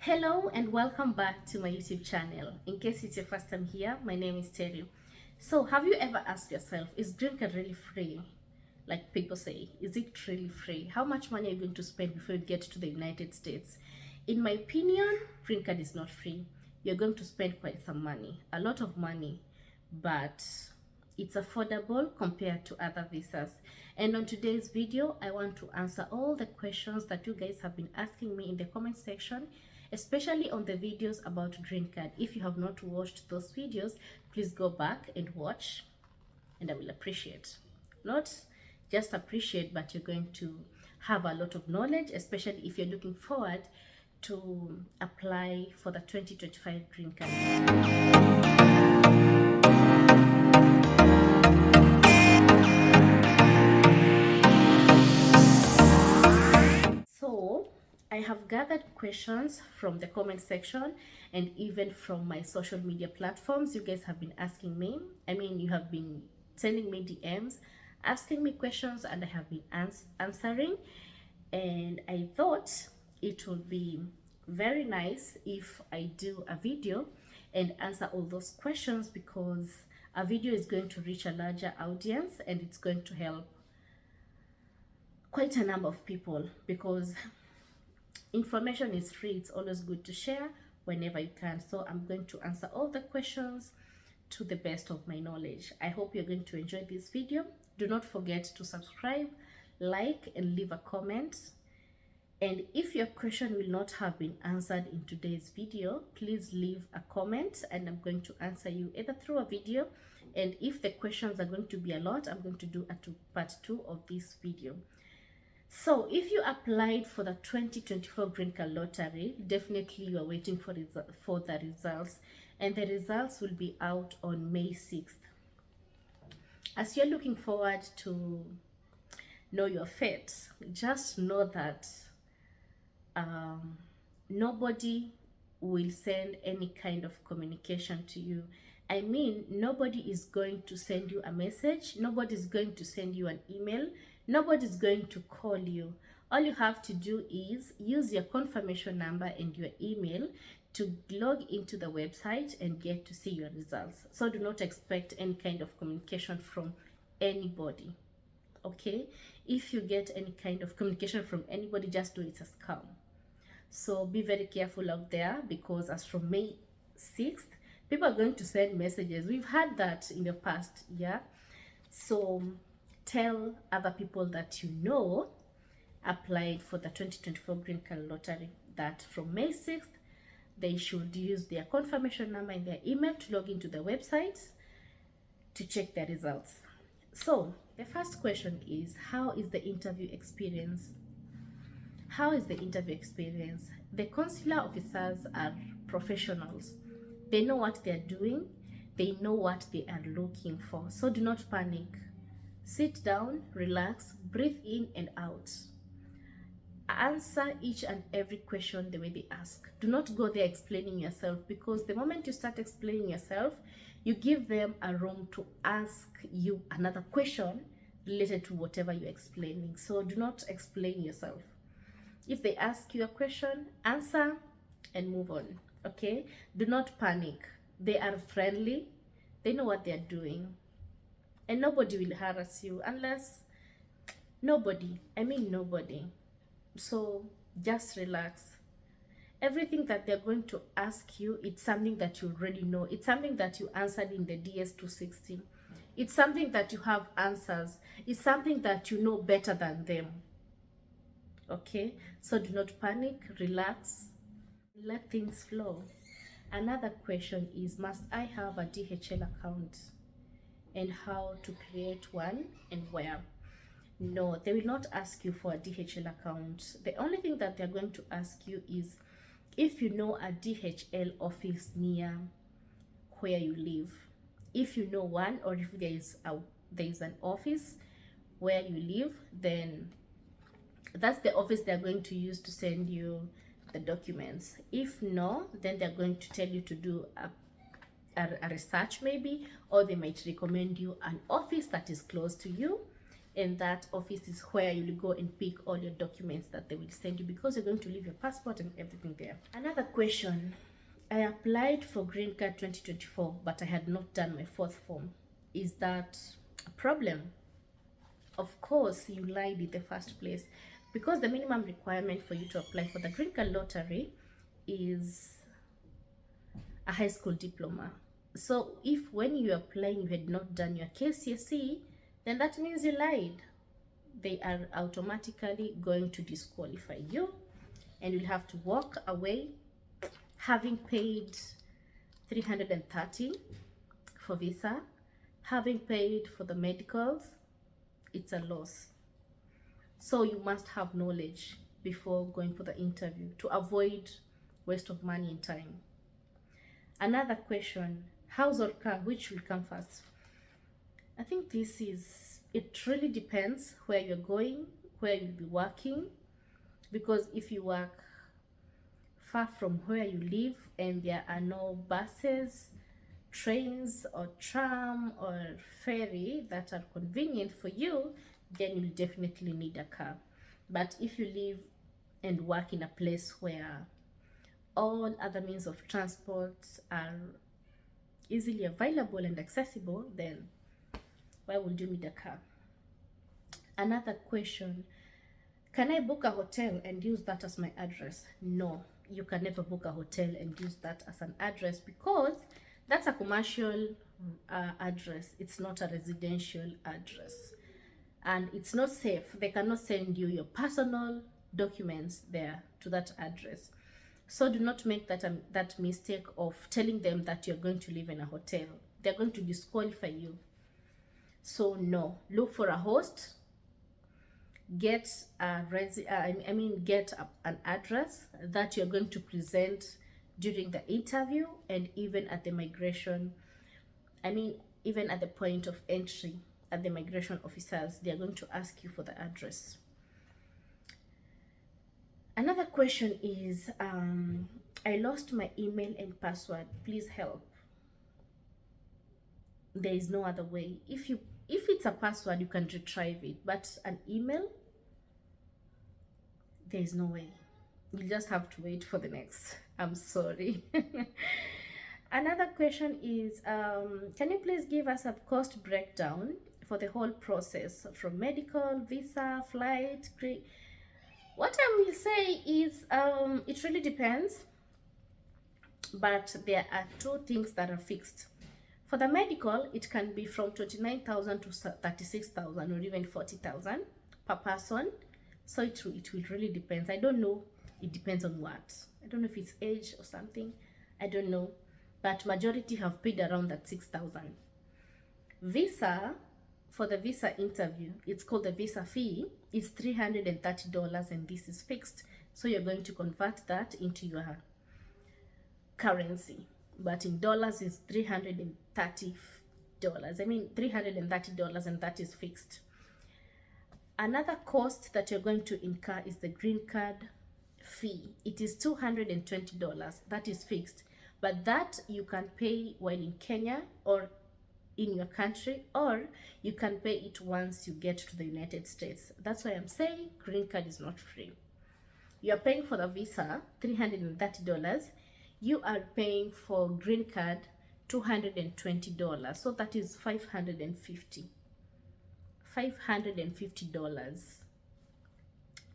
Hello and welcome back to my YouTube channel. In case it's your first time here, my name is Terry. So have you ever asked yourself, is Greencard really free? Like people say, is it really free? How much money are you going to spend before you get to the United States? In my opinion, Greencard is not free. You're going to spend quite some money, a lot of money, but it's affordable compared to other visas. And on today's video, I want to answer all the questions that you guys have been asking me in the comment section, especially on the videos about Greencard. If you have not watched those videos, please go back and watch, and I will appreciate. Not just appreciate, but you're going to have a lot of knowledge, especially if you're looking forward to apply for the 2025 Greencard. So I have gathered questions from the comment section and even from my social media platforms. You guys have been asking me. You have been sending me DMs, asking me questions, and I have been answering. And I thought it would be very nice if I do a video and answer all those questions, because a video is going to reach a larger audience and it's going to help quite a number of people, because information is free. It's always good to share whenever you can. So I'm going to answer all the questions to the best of my knowledge. I hope you're going to enjoy this video. Do not forget to subscribe, like, and leave a comment. And if your question will not have been answered in today's video, please leave a comment and I'm going to answer you either through a video, and if the questions are going to be a lot, I'm going to do a part 2 of this video. So if you applied for the 2024 Greencard lottery, definitely you are waiting for the results, and the results will be out on May 6th. As you're looking forward to know your fate, just know that nobody will send any kind of communication to you. Nobody is going to send you a message, nobody is going to send you an email, nobody's going to call you. All you have to do is use your confirmation number and your email to log into the website and get to see your results. So do not expect any kind of communication from anybody, okay? If you get any kind of communication from anybody, just know it's a scam. So be very careful out there, because as from May 6th, people are going to send messages. We've had that in the past, yeah? So tell other people that you know applied for the 2024 Greencard lottery that from May 6th, they should use their confirmation number and their email to log into the website to check their results. So the first question is, how is the interview experience? How is the interview experience? The consular officers are professionals. They know what they're doing. They know what they are looking for. So do not panic. Sit down, relax, breathe in and out. Answer each and every question the way they ask. Do not go there explaining yourself, because the moment you start explaining yourself, you give them a room to ask you another question related to whatever you're explaining. So do not explain yourself. If they ask you a question, answer and move on, okay? Do not panic. They are friendly. They know what they're doing. And nobody will harass you unless nobody. So just relax. Everything that they're going to ask you, it's something that you already know. It's something that you answered in the DS-260. It's something that you have answers. It's something that you know better than them. Okay, so do not panic, relax, let things flow. Another question is, must I have a DHL account, and how to create one and where? No, they will not ask you for a DHL account. The only thing that they're going to ask you is if you know a DHL office near where you live. If you know one, or if there is an office where you live, then that's the office they're going to use to send you the documents. If no, then they're going to tell you to do a research maybe, or they might recommend you an office that is close to you, and that office is where you'll go and pick all your documents that they will send you, because you're going to leave your passport and everything there. Another question: I applied for Green Card 2024, but I had not done my fourth form. Is that a problem? Of course, you lied in the first place, because the minimum requirement for you to apply for the Green Card lottery is a high school diploma. So if when you're applying you had not done your KCSE, then that means you lied. They are automatically going to disqualify you, and you'll have to walk away having paid 330 for visa, having paid for the medicals. It's a loss. So you must have knowledge before going for the interview to avoid waste of money and time. Another question: house or car, which will come first? I think it really depends where you're going, where you'll be working, because if you work far from where you live and there are no buses, trains or tram or ferry that are convenient for you, then you'll definitely need a car. But if you live and work in a place where all other means of transport are easily available and accessible, then why would you need a car? Another question: can I book a hotel and use that as my address? No, you can never book a hotel and use that as an address, because that's a commercial address. It's not a residential address, and it's not safe. They cannot send you your personal documents there to that address. So do not make that mistake of telling them that you're going to live in a hotel. They're going to disqualify you. So no, look for a host, get an address that you're going to present during the interview, and even at the migration, even at the point of entry at the migration officers, they're going to ask you for the address. Another question is, I lost my email and password, please help. There is no other way. If it's a password, you can retrieve it, but an email, there is no way. You just have to wait for the next. I'm sorry. Another question is, can you please give us a cost breakdown for the whole process, from medical, visa, flight? What I will say is, it really depends, but there are two things that are fixed. For the medical, it can be from 29,000 to 36,000 or even 40,000 per person. So it will really depends. I don't know. It depends on what. I don't know if it's age or something. I don't know. But majority have paid around that 6,000. Visa, for the visa interview, it's called the visa fee. It's $330, and this is fixed. So you're going to convert that into your currency. But in dollars, it's $330. $330, and that is fixed. Another cost that you're going to incur is the green card fee. It is $220. That is fixed. But that you can pay while in Kenya or in your country, or you can pay it once you get to the United States. That's why I'm saying green card is not free. You are paying for the visa $330. You are paying for green card $220. So that is $550.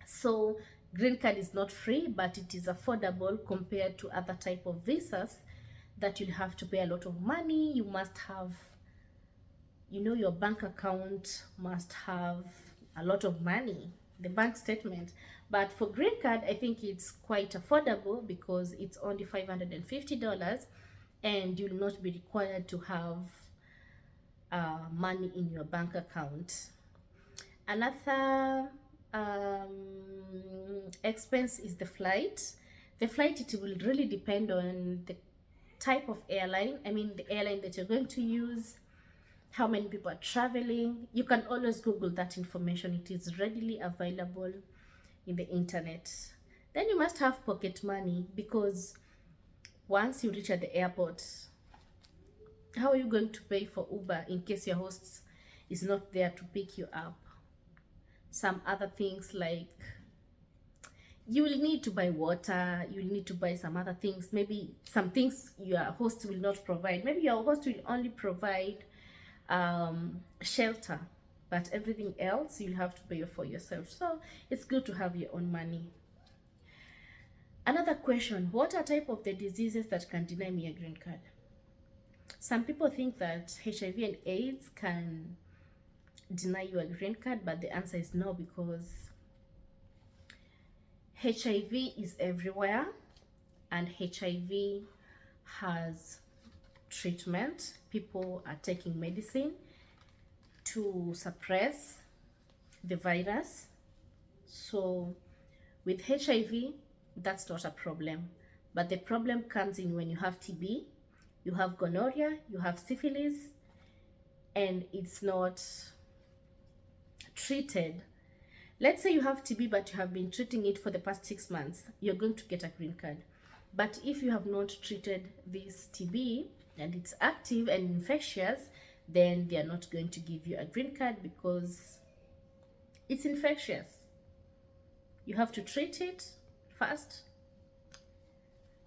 So green card is not free, but it is affordable compared to other type of visas that you'll have to pay a lot of money. You must have, your bank account must have a lot of money, the bank statement. But for green card, I think it's quite affordable because it's only $550, and you'll not be required to have money in your bank account. Another expense is the flight. The flight, it will really depend on the type of airline. The airline that you're going to use, how many people are traveling. You can always Google that information. It is readily available in the internet. Then you must have pocket money, because once you reach at the airport, how are you going to pay for Uber in case your host is not there to pick you up? some other things like you will need to buy water, you will need to buy some other things, maybe some things your host will not provide. Maybe your host will only provide shelter, but everything else you'll have to pay for yourself. So it's good to have your own money. Another question, what are type of the diseases that can deny me a green card? Some people think that HIV and AIDS can deny you a green card, but the answer is no, because HIV is everywhere and HIV has treatment. People are taking medicine to suppress the virus. So with HIV, that's not a problem. But the problem comes in when you have TB, you have gonorrhea, you have syphilis, and it's not treated. Let's say you have TB, but you have been treating it for the past 6 months, you're going to get a green card. But if you have not treated this TB and it's active and infectious, then they are not going to give you a green card because it's infectious. You have to treat it first,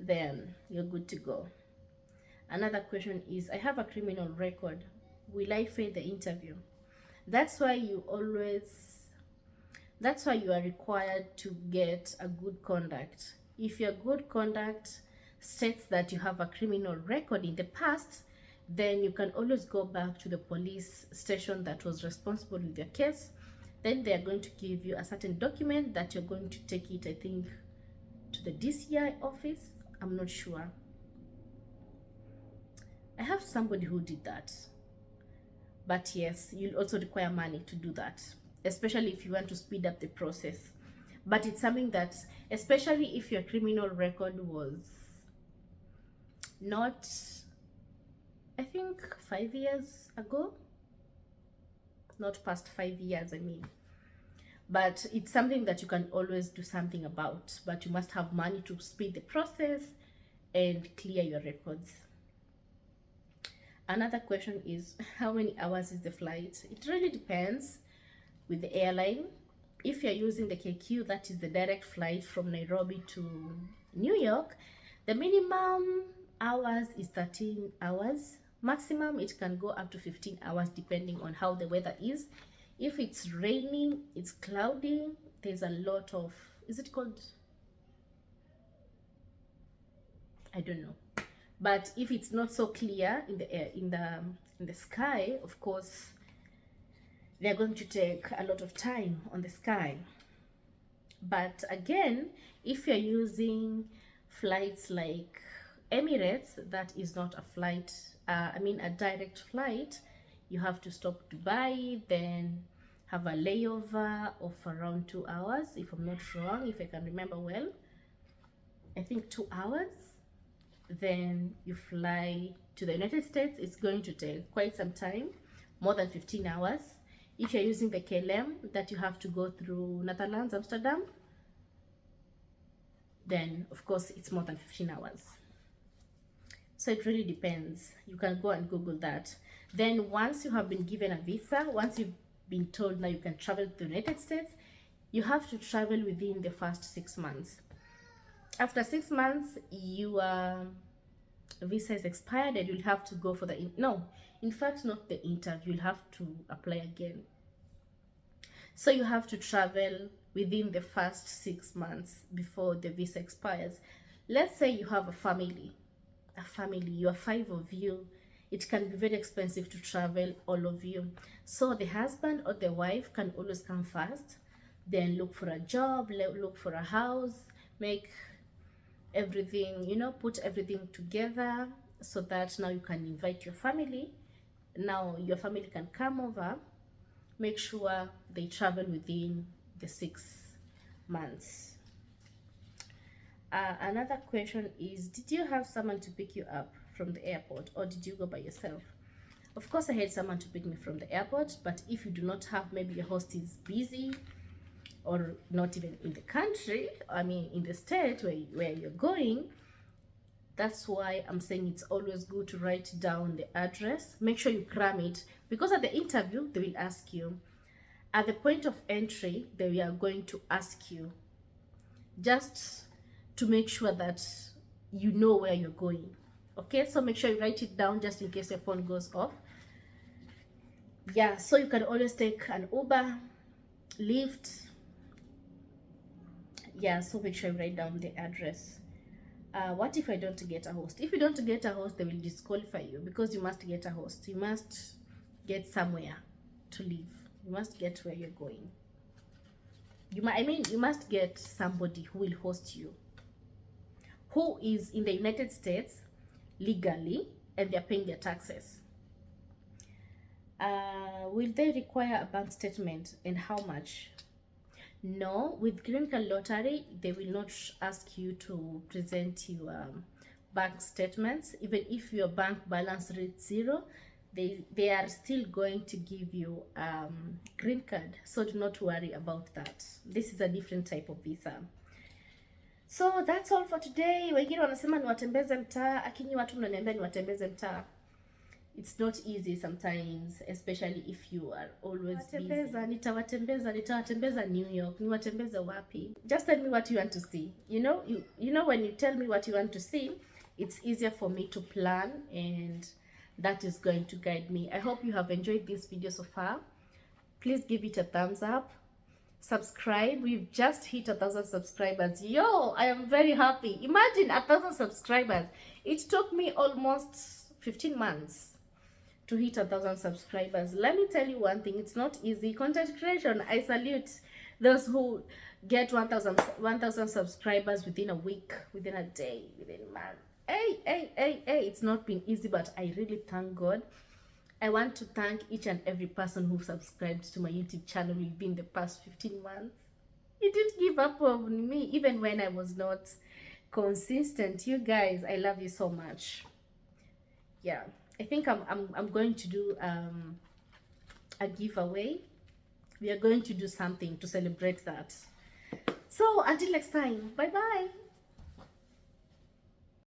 then you're good to go. Another question is, I have a criminal record. Will I fail the interview? That's why you are required to get a good conduct. If your good conduct states that you have a criminal record in the past, then you can always go back to the police station that was responsible with your case. Then they are going to give you a certain document that you're going to take it, I think, to the DCI office. I'm not sure. I have somebody who did that. But yes, you'll also require money to do that, especially if you want to speed up the process. But it's something that, especially if your criminal record was not, I think 5 years ago, not past 5 years, I mean. But it's something that you can always do something about, but you must have money to speed the process and clear your records. Another question is, how many hours is the flight? It really depends with the airline. If you're using the KQ, that is the direct flight from Nairobi to New York, the minimum hours is 13 hours. Maximum, it can go up to 15 hours depending on how the weather is. If it's raining, it's cloudy, there's a lot of, is it called? I don't know. But if it's not so clear in the air, in the sky, of course, they're going to take a lot of time on the sky. But again, if you're using flights like Emirates, that is not a flight, a direct flight. You have to stop Dubai, then have a layover of around 2 hours, if I'm not wrong, if I can remember well. I think 2 hours. Then you fly to the United States. It's going to take quite some time, more than 15 hours. If you're using the KLM, that you have to go through Netherlands, Amsterdam, then of course it's more than 15 hours. So it really depends. You can go and Google that. Then once you have been given a visa, once you've been told now you can travel to the United States, you have to travel within the first 6 months. After 6 months, your visa is expired and you'll have to go for the, in fact, not the interview, you'll have to apply again. So you have to travel within the first 6 months before the visa expires. Let's say you have a family, you are 5 of you. It can be very expensive to travel, all of you. So the husband or the wife can always come first, then look for a job, look for a house, make everything, put everything together so that now you can invite your family. Now your family can come over, make sure they travel within the 6 months. Another question is, did you have someone to pick you up from the airport or did you go by yourself? Of course I had someone to pick me from the airport, but if you do not have, maybe your host is busy or not even in the country, in the state where you're going, that's why I'm saying it's always good to write down the address. Make sure you cram it, because at the interview they will ask you, At the point of entry, they are going to ask you, just to make sure that you know where you're going. Okay, so make sure you write it down just in case your phone goes off. Yeah, so you can always take an Uber, Lyft. Yeah, so make sure you write down the address. What if I don't get a host? If you don't get a host, they will disqualify you, because you must get a host. You must get somewhere to live. You must get where you're going. You must get somebody who will host you, who is in the United States legally, and they're paying their taxes. Will they require a bank statement, and how much? No, with Greencard lottery, they will not ask you to present your bank statements. Even if your bank balance reaches zero, they are still going to give you green card. So do not worry about that. This is a different type of visa. So that's all for today. Wengine wanasema niwatembeze mtaa, lakini watu mnaniambia niwatembeze mtaa. It's not easy sometimes, especially if you are always busy. Nitawatembeza New York. Niwatembeza wapi? Just tell me what you want to see. You know when you tell me what you want to see, it's easier for me to plan, and that is going to guide me. I hope you have enjoyed this video so far. Please give it a thumbs up. Subscribe. We've just hit 1,000 subscribers. Yo, I am very happy. Imagine 1,000 subscribers. It took me almost 15 months to hit 1,000 subscribers. Let me tell you one thing, it's not easy. Content creation, I salute those who get 1,000 subscribers within a week, within a day, within a month. Hey, it's not been easy, but I really thank God. I want to thank each and every person who subscribed to my YouTube channel within the past 15 months. You didn't give up on me, even when I was not consistent. You guys, I love you so much. Yeah, I think I'm going to do a giveaway. We are going to do something to celebrate that. So until next time, bye bye.